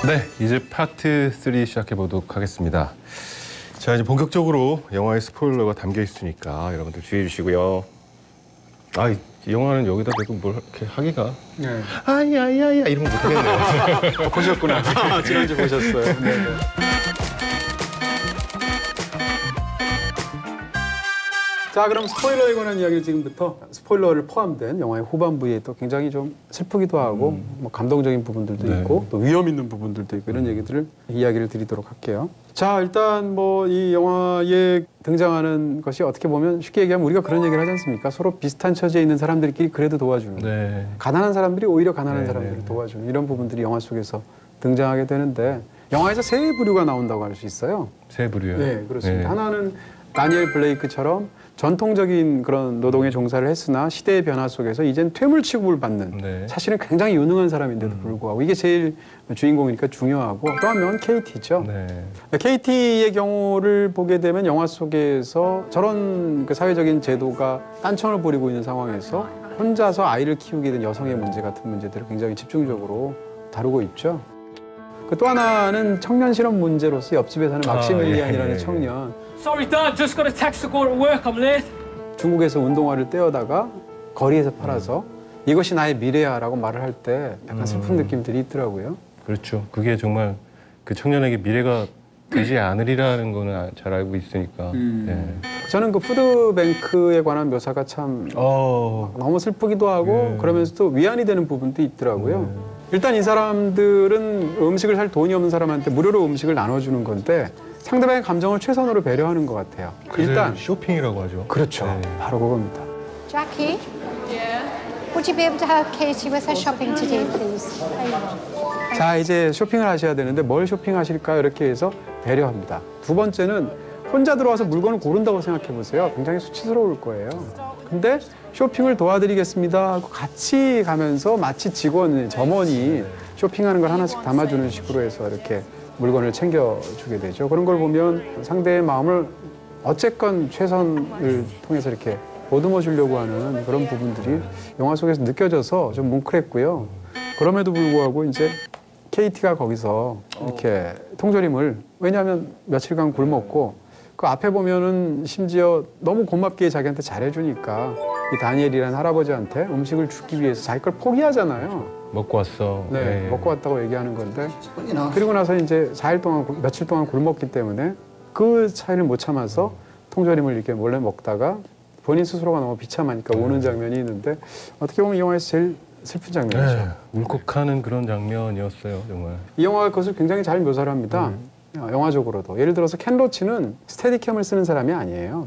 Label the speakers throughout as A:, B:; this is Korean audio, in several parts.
A: 네, 이제 파트 3 시작해보도록 하겠습니다. 자, 이제 본격적으로 영화의 스포일러가 담겨 있으니까 여러분들 주의해 주시고요. 이 영화는 여기다 대고 뭘 이렇게 하기가. 네. 아야야야 이런 거 못하겠네요.
B: 보셨구나. 지난주 보셨어요. 네. 자, 그럼 스포일러에 관한 이야기를 지금부터 스포일러를 포함된 영화의 후반부에 또 굉장히 좀 슬프기도 하고 뭐 감동적인 부분들도 있고 또 위험 있는 부분들도 있고 이런 얘기들을 이야기를 드리도록 할게요. 자, 일단 뭐 이 영화에 등장하는 것이 어떻게 보면 쉽게 얘기하면 우리가 그런 얘기를 하지 않습니까? 서로 비슷한 처지에 있는 사람들끼리 그래도 도와주는 가난한 사람들이 오히려 가난한 사람들을 도와주는 이런 부분들이 영화 속에서 등장하게 되는데 영화에서 세 부류가 나온다고 할 수 있어요.
A: 세 부류요?
B: 네, 그렇습니다. 하나는 다니엘 블레이크처럼 전통적인 그런 노동에 종사를 했으나 시대의 변화 속에서 이젠 퇴물 취급을 받는 사실은 굉장히 유능한 사람인데도 불구하고 이게 제일 주인공이니까 중요하고 또 한 명은 KT죠. KT의 경우를 보게 되면 영화 속에서 저런 그 사회적인 제도가 딴청을 부리고 있는 상황에서 혼자서 아이를 키우게 된 여성의 문제 같은 문제들을 굉장히 집중적으로 다루고 있죠. 그 또 하나는 청년 실업 문제로서 옆집에 사는 막시밀리안이라는 청년.
C: Sorry, Dad. Just got a text to go to work. I'm late.
B: 중국에서 운동화를 떼어다가 거리에서 팔아서 이것이 나의 미래야라고 말을 할 때 약간 슬픈 느낌들이 있더라고요.
A: 그렇죠. 그게 정말 그 청년에게 미래가 되지 않으리라는 거는 잘 알고 있으니까.
B: 저는 그 푸드뱅크에 관한 묘사가 참 너무 슬프기도 하고 그러면서도 위안이 되는 부분도 있더라고요. 일단 이 사람들은 음식을 살 돈이 없는 사람한테 무료로 음식을 나눠주는 건데 상대방의 감정을 최선으로 배려하는 것 같아요. 일단
A: 쇼핑이라고 하죠.
B: 그렇죠. 바로 그겁니다.
D: Jackie? Would you be able to help Katie with her shopping today, please?
B: 자, 이제 쇼핑을 하셔야 되는데 뭘 쇼핑하실까요? 이렇게 해서 배려합니다. 두 번째는 혼자 들어와서 물건을 고른다고 생각해 보세요. 굉장히 수치스러울 거예요. 근데 쇼핑을 도와드리겠습니다 하고 같이 가면서 마치 점원이 쇼핑하는 걸 하나씩 담아주는 식으로 해서 이렇게 물건을 챙겨주게 되죠. 그런 걸 보면 상대의 마음을 어쨌건 최선을 통해서 이렇게 보듬어 주려고 하는 그런 부분들이 영화 속에서 느껴져서 좀 뭉클했고요. 그럼에도 불구하고 이제 KT가 거기서 이렇게 통조림을 왜냐하면 며칠간 굶었고 그 앞에 보면은 심지어 너무 고맙게 자기한테 잘해주니까 이 다니엘이라는 할아버지한테 음식을 주기 위해서 자기 걸 포기하잖아요.
A: 먹고 왔어.
B: 네, 먹고 왔다고 얘기하는 건데 그리고 나서 이제 며칠 동안 굶었기 때문에 그 차이를 못 참아서 통조림을 이렇게 몰래 먹다가 본인 스스로가 너무 비참하니까 우는 장면이 있는데 어떻게 보면 이 영화에서 제일 슬픈 장면이죠.
A: 울컥하는 그런 장면이었어요, 정말.
B: 이 영화가 그것을 굉장히 잘 묘사를 합니다. 영화적으로도. 예를 들어서 켄 로치는 스테디캠을 쓰는 사람이 아니에요.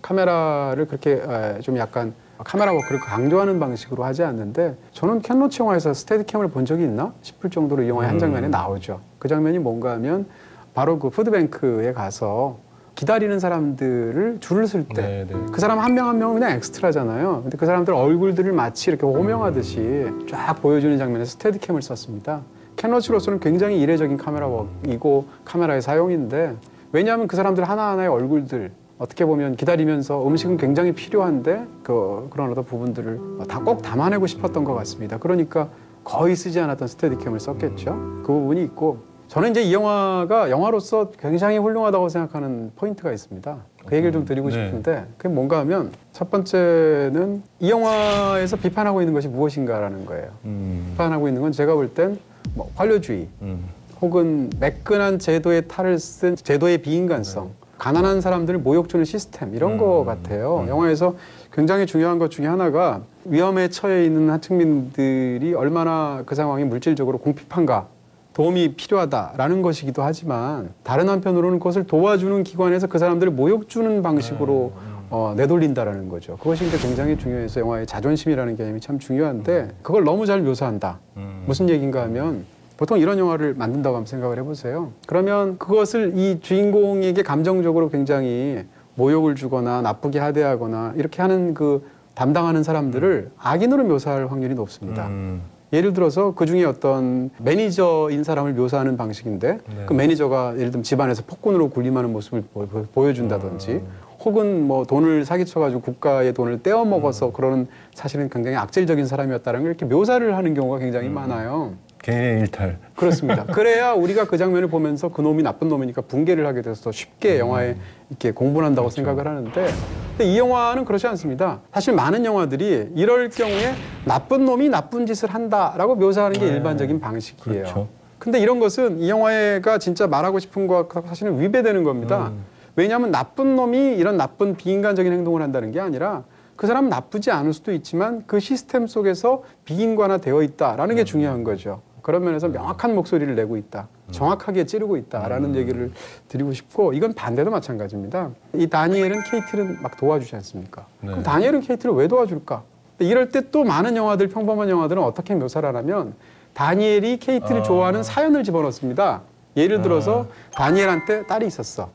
B: 카메라를 그렇게 좀 약간 카메라 워크를 강조하는 방식으로 하지 않는데 저는 켄 로치 영화에서 스테디캠을 본 적이 있나 싶을 정도로 이 영화의 한 장면에 나오죠. 그 장면이 뭔가 하면 바로 그 푸드뱅크에 가서 기다리는 사람들을 줄을 쓸 때 그 사람 한 명 한 명은 그냥 엑스트라잖아요. 근데 그 사람들 얼굴들을 마치 이렇게 호명하듯이 쫙 보여주는 장면에서 스테디캠을 썼습니다. 켄 로치로서는 굉장히 이례적인 카메라웍이고 카메라의 사용인데 왜냐하면 그 사람들 하나하나의 얼굴들 어떻게 보면 기다리면서 음식은 굉장히 필요한데 그런 어떤 부분들을 다 꼭 담아내고 싶었던 것 같습니다. 그러니까 거의 쓰지 않았던 스테디캠을 썼겠죠. 그 부분이 있고 저는 이제 이 영화가 영화로서 굉장히 훌륭하다고 생각하는 포인트가 있습니다. 그 얘기를 좀 드리고 싶은데 그게 뭔가 하면 첫 번째는 이 영화에서 비판하고 있는 것이 무엇인가라는 거예요. 비판하고 있는 건 제가 볼 땐 뭐 관료주의 혹은 매끈한 제도의 탈을 쓴 제도의 비인간성 가난한 사람들을 모욕 주는 시스템 이런 거 같아요. 영화에서 굉장히 중요한 것 중에 하나가 위험에 처해 있는 하층민들이 얼마나 그 상황이 물질적으로 궁핍한가 도움이 필요하다라는 것이기도 하지만 다른 한편으로는 그것을 도와주는 기관에서 그 사람들을 모욕 주는 방식으로 내돌린다라는 거죠. 그것이 이제 굉장히 중요해서 영화의 자존심이라는 개념이 참 중요한데 그걸 너무 잘 묘사한다. 무슨 얘기인가 하면 보통 이런 영화를 만든다고 한번 생각을 해보세요. 그러면 그것을 이 주인공에게 감정적으로 굉장히 모욕을 주거나 나쁘게 하대하거나 이렇게 하는 그 담당하는 사람들을 악인으로 묘사할 확률이 높습니다. 예를 들어서 그중에 어떤 매니저인 사람을 묘사하는 방식인데 그 매니저가 예를 들면 집안에서 폭군으로 군림하는 모습을 보여준다든지 혹은 뭐 돈을 사기쳐가지고 국가의 돈을 떼어 먹어서 그러는 사실은 굉장히 악질적인 사람이었다는 걸 이렇게 묘사를 하는 경우가 굉장히 많아요.
A: 개인의 일탈.
B: 그렇습니다. 그래야 우리가 그 장면을 보면서 그 놈이 나쁜 놈이니까 붕괴를 하게 돼서 더 쉽게 영화에 이렇게 공분한다고 생각을 하는데, 근데 이 영화는 그렇지 않습니다. 사실 많은 영화들이 이럴 경우에 나쁜 놈이 나쁜 짓을 한다라고 묘사하는 게 일반적인 방식이에요.
A: 그렇죠.
B: 근데 이런 것은 이 영화가 진짜 말하고 싶은 것과 사실은 위배되는 겁니다. 왜냐하면 나쁜 놈이 이런 나쁜 비인간적인 행동을 한다는 게 아니라 그 사람은 나쁘지 않을 수도 있지만 그 시스템 속에서 비인간화되어 있다라는 게 중요한 거죠. 그런 면에서 명확한 목소리를 내고 있다. 정확하게 찌르고 있다라는 얘기를 드리고 싶고, 이건 반대도 마찬가지입니다. 이 다니엘은 케이트를 막 도와주지 않습니까?
A: 네.
B: 그럼 다니엘은 케이트를 왜 도와줄까? 이럴 때 또 많은 영화들, 평범한 영화들은 어떻게 묘사를 하냐면 다니엘이 케이트를 좋아하는 사연을 집어넣습니다. 예를 들어서 다니엘한테 딸이 있었어.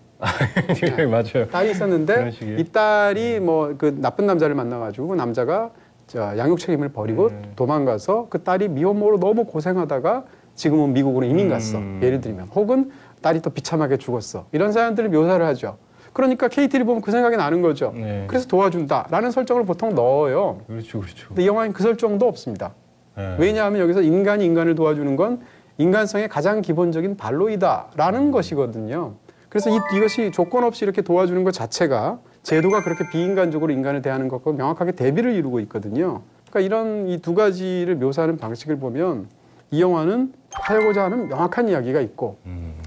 A: 네, 맞아요.
B: 딸이 있었는데 이 딸이 뭐 그 나쁜 남자를 만나가지고 그 남자가 양육 책임을 버리고 도망가서 그 딸이 미혼모로 너무 고생하다가 지금은 미국으로 이민 갔어. 예를 들면. 혹은 딸이 또 비참하게 죽었어. 이런 사연들을 묘사를 하죠. 그러니까 케이트를 보면 그 생각이 나는 거죠.
A: 네.
B: 그래서 도와준다라는 설정을 보통 넣어요.
A: 그렇죠, 그렇죠.
B: 근데 이 영화엔 그 설정도 없습니다.
A: 네.
B: 왜냐하면 여기서 인간이 인간을 도와주는 건 인간성의 가장 기본적인 발로이다라는 것이거든요. 그래서 이것이 조건 없이 이렇게 도와주는 것 자체가 제도가 그렇게 비인간적으로 인간을 대하는 것과 명확하게 대비를 이루고 있거든요. 그러니까 이런 이 두 가지를 묘사하는 방식을 보면 이 영화는 하고자 하는 명확한 이야기가 있고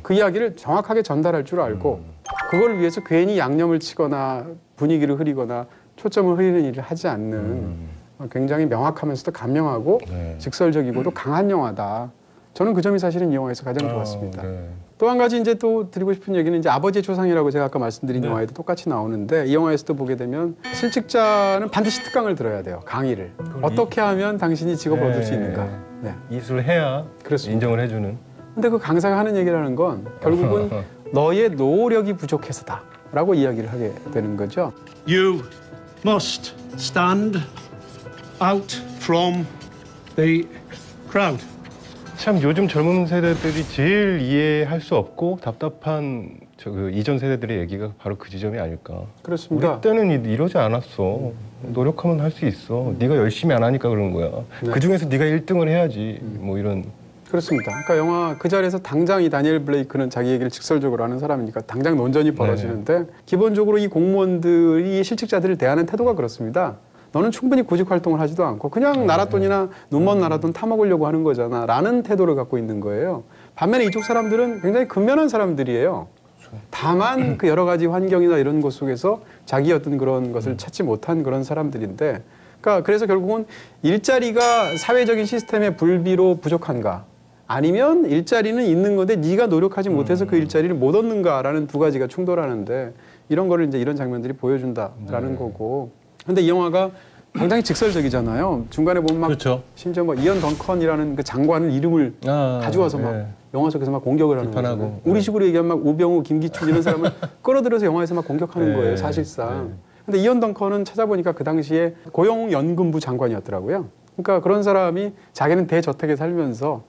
B: 그 이야기를 정확하게 전달할 줄 알고 그걸 위해서 괜히 양념을 치거나 분위기를 흐리거나 초점을 흐리는 일을 하지 않는 굉장히 명확하면서도 감명하고
A: 네.
B: 직설적이고도 강한 영화다. 저는 그 점이 사실은 이 영화에서 가장 좋았습니다.
A: 네.
B: 또 한 가지 이제 또 드리고 싶은 얘기는 이제 아버지의 초상이라고 제가 아까 말씀드린 영화에도 똑같이 나오는데, 이 영화에서도 보게 되면 실직자는 반드시 특강을 들어야 돼요. 강의를. 어떻게 하면 당신이 직업을 얻을 수 있는가. 네.
A: 이술을 해야
B: 그렇습니다.
A: 인정을 해주는.
B: 근데 그 강사가 하는 얘기라는 건 결국은 너의 노력이 부족해서다라고 이야기를 하게 되는 거죠.
E: You must stand out from the crowd.
A: 참 요즘 젊은 세대들이 제일 이해할 수 없고 답답한 그 이전 세대들의 얘기가 바로 그 지점이 아닐까.
B: 그렇습니다.
A: 우리 때는 이러지 않았어. 노력하면 할 수 있어. 네가 열심히 안 하니까 그런 거야.
B: 네.
A: 그 중에서 네가 1등을 해야지. 뭐 이런.
B: 그렇습니다. 그러니까 영화 그 자리에서 당장 이 다니엘 블레이크는 자기 얘기를 직설적으로 하는 사람이니까 당장 논전이 벌어지는데, 기본적으로 이 공무원들이 실직자들을 대하는 태도가 그렇습니다. 너는 충분히 구직 활동을 하지도 않고 그냥 나랏돈이나 눈먼 나랏돈 타먹으려고 하는 거잖아 라는 태도를 갖고 있는 거예요. 반면에 이쪽 사람들은 굉장히 근면한 사람들이에요. 다만 그 여러 가지 환경이나 이런 것 속에서 자기 어떤 그런 것을 찾지 못한 그런 사람들인데, 그러니까 그래서 결국은 일자리가 사회적인 시스템의 불비로 부족한가, 아니면 일자리는 있는 건데 네가 노력하지 못해서 그 일자리를 못 얻는가라는 두 가지가 충돌하는데, 이런 거를 이제 이런 장면들이 보여준다라는 거고. 근데 이 영화가 굉장히 직설적이잖아요. 중간에 보면 막
A: 그렇죠.
B: 심지어 뭐 이언 덩컨이라는 그 장관을 이름을 가져와서 막
A: 네.
B: 영화 속에서 막 공격을 하는
A: 비판하고.
B: 거죠. 우리 식으로 얘기하면 막 우병우, 김기춘 이런 사람을 끌어들여서 영화에서 막 공격하는
A: 네.
B: 거예요, 사실상. 근데 이언 덩컨은 찾아보니까 그 당시에 고용연금부 장관이었더라고요. 그러니까 그런 사람이 자기는 대저택에 살면서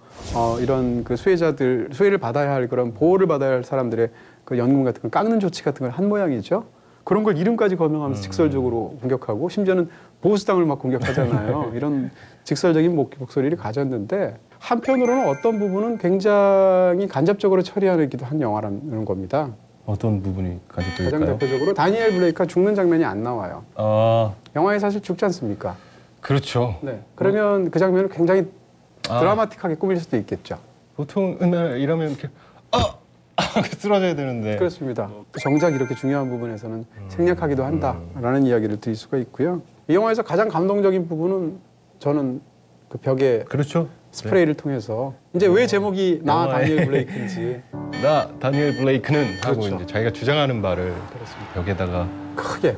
B: 이런 그 수혜를 받아야 할 그런 보호를 받아야 할 사람들의 그 연금 같은 걸 깎는 조치 같은 걸 한 모양이죠. 그런 걸 이름까지 거명하면서 직설적으로 공격하고, 심지어는 보수당을 막 공격하잖아요. 이런 직설적인 목소리를 가졌는데, 한편으로는 어떤 부분은 굉장히 간접적으로 처리하기도 한 영화라는 겁니다.
A: 어떤 부분이
B: 가장
A: 간접적일까요?
B: 대표적으로 다니엘 블레이크가 죽는 장면이 안 나와요. 영화에 사실 죽지 않습니까?
A: 그렇죠.
B: 네. 그러면 그 장면을 굉장히 드라마틱하게 꾸밀 수도 있겠죠.
A: 보통 이러면 이렇게 쓰러져야 되는데.
B: 그렇습니다. 정작 이렇게 중요한 부분에서는 생략하기도 한다라는 이야기를 드릴 수가 있고요. 이 영화에서 가장 감동적인 부분은 저는 그 벽에
A: 그렇죠.
B: 스프레이를 통해서 이제 왜 제목이 나 다니엘 블레이크인지
A: 나 다니엘 블레이크는 하고
B: 그렇죠.
A: 이제 자기가 주장하는 바를
B: 그렇습니다.
A: 벽에다가
B: 크게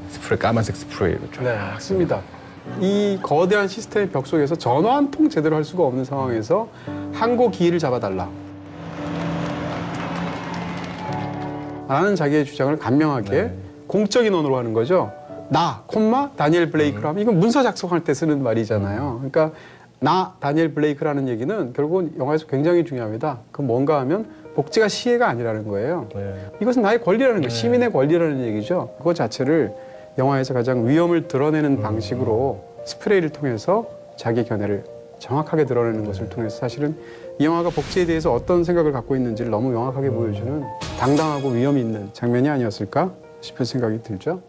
A: 스프레이, 까만색 스프레이로 쫙
B: 씁니다. 이 거대한 시스템의 벽 속에서 전화 한 통 제대로 할 수가 없는 상황에서 항고 기일을 잡아달라 라는 자기의 주장을 간명하게 공적인 언어로 하는 거죠. 나, 콤마, 다니엘 블레이크로 하면 이건 문서 작성할 때 쓰는 말이잖아요. 그러니까 나, 다니엘 블레이크라는 얘기는 결국은 영화에서 굉장히 중요합니다. 그건 뭔가 하면 복지가 시혜가 아니라는 거예요.
A: 네.
B: 이것은 나의 권리라는 거예요. 시민의 권리라는 얘기죠. 그것 자체를 영화에서 가장 위험을 드러내는 방식으로 스프레이를 통해서 자기 견해를 정확하게 드러내는 것을 통해서 사실은 이 영화가 복지에 대해서 어떤 생각을 갖고 있는지를 너무 명확하게 보여주는 당당하고 위험 있는 장면이 아니었을까 싶은 생각이 들죠.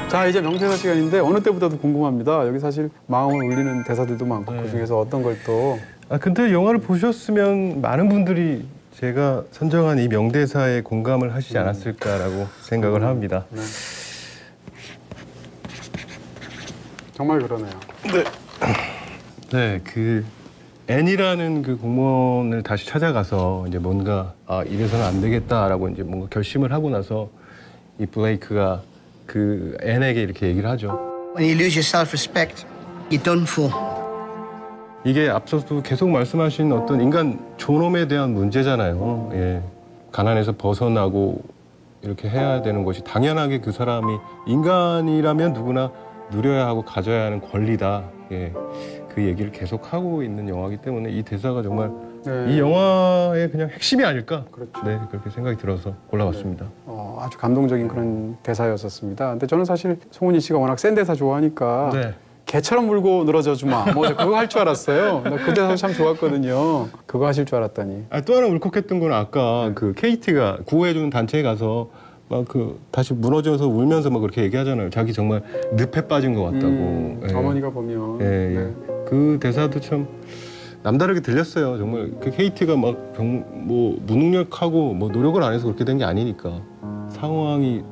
B: 자, 이제 명대사 시간인데 어느 때보다도 궁금합니다. 여기 사실 마음을 울리는 대사들도 많고 그중에서 어떤 걸 또
A: 근데 영화를 보셨으면 많은 분들이 제가 선정한 이 명대사에 공감을 하시지 않았을까라고 생각을 합니다.
B: 정말 그러네요.
A: 네, 그 앤이라는 그 공무원을 다시 찾아가서 이제 뭔가 이래서는 안 되겠다라고 이제 뭔가 결심을 하고 나서 이 블레이크가 그 앤에게 이렇게 얘기를 하죠.
F: When you lose your self-respect, you're done for.
A: 이게 앞서도 계속 말씀하신 어떤 인간 존엄에 대한 문제잖아요. 예. 가난에서 벗어나고 이렇게 해야 되는 것이 당연하게 그 사람이 인간이라면 누구나 누려야 하고 가져야 하는 권리다. 예. 그 얘기를 계속 하고 있는 영화이기 때문에 이 대사가 정말 이 영화의 그냥 핵심이 아닐까.
B: 그렇죠.
A: 네, 그렇게 생각이 들어서 골라봤습니다.
B: 아주 감동적인 그런 대사였었습니다. 근데 저는 사실 송은이 씨가 워낙 센 대사 좋아하니까
A: 네.
B: 개처럼 물고 늘어져 주마. 뭐 그거 할 줄 알았어요. 나 그 대사 참 좋았거든요. 그거 하실 줄 알았더니.
A: 또 하나 울컥했던 건 아까 그 KT가 구호해주는 단체에 가서 막 그 다시 무너져서 울면서 막 그렇게 얘기하잖아요. 자기 정말 늪에 빠진 것 같다고. 예.
B: 어머니가 보면.
A: 예, 예. 그 대사도 참 남다르게 들렸어요. 정말 그 KT가 막 뭐 무능력하고 뭐 노력을 안 해서 그렇게 된 게 아니니까 상황이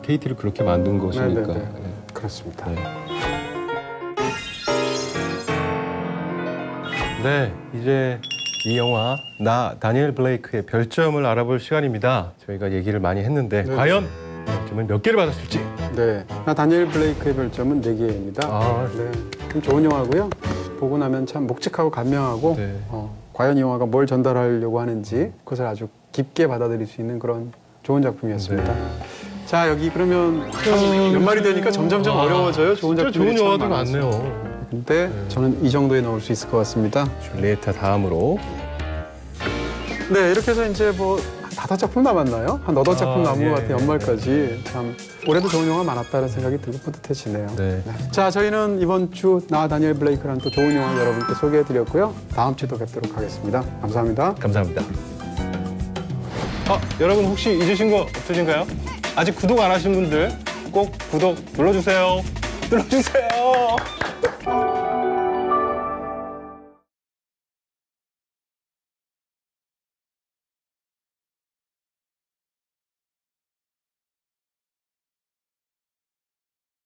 A: KT를 그렇게 만든 것이니까.
B: 네. 그렇습니다.
A: 네, 이제 이 영화 나 다니엘 블레이크의 별점을 알아볼 시간입니다. 저희가 얘기를 많이 했는데 과연 별점을 몇 개를 받았을지.
B: 네, 나 다니엘 블레이크의 별점은 4개입니다. 네, 좀 좋은 영화고요. 보고 나면 참 묵직하고 감명하고
A: 네.
B: 과연 이 영화가 뭘 전달하려고 하는지 그것을 아주 깊게 받아들일 수 있는 그런 좋은 작품이었습니다. 자, 여기 그러면 연말이 되니까 점점점 어려워져요. 좋은
A: 진짜
B: 작품이
A: 좋은
B: 참
A: 영화도
B: 많아서.
A: 많네요.
B: 근데 저는 이 정도에 넣을 수 있을 것 같습니다.
A: 줄리에타 다음으로.
B: 네, 이렇게 해서 이제 뭐 5작품 남았나요? 한 8작품 남은 것 같아요, 연말까지. 참 올해도 좋은 영화 많았다는 생각이 들고 뿌듯해지네요.
A: 네.
B: 자, 저희는 이번 주 나 다니엘 블레이크라는 또 좋은 영화 여러분께 소개해드렸고요. 다음 주도 뵙도록 하겠습니다. 감사합니다.
A: 감사합니다. 여러분 혹시 잊으신 거 없으신가요? 아직 구독 안 하신 분들 꼭 구독 눌러주세요. 눌러주세요.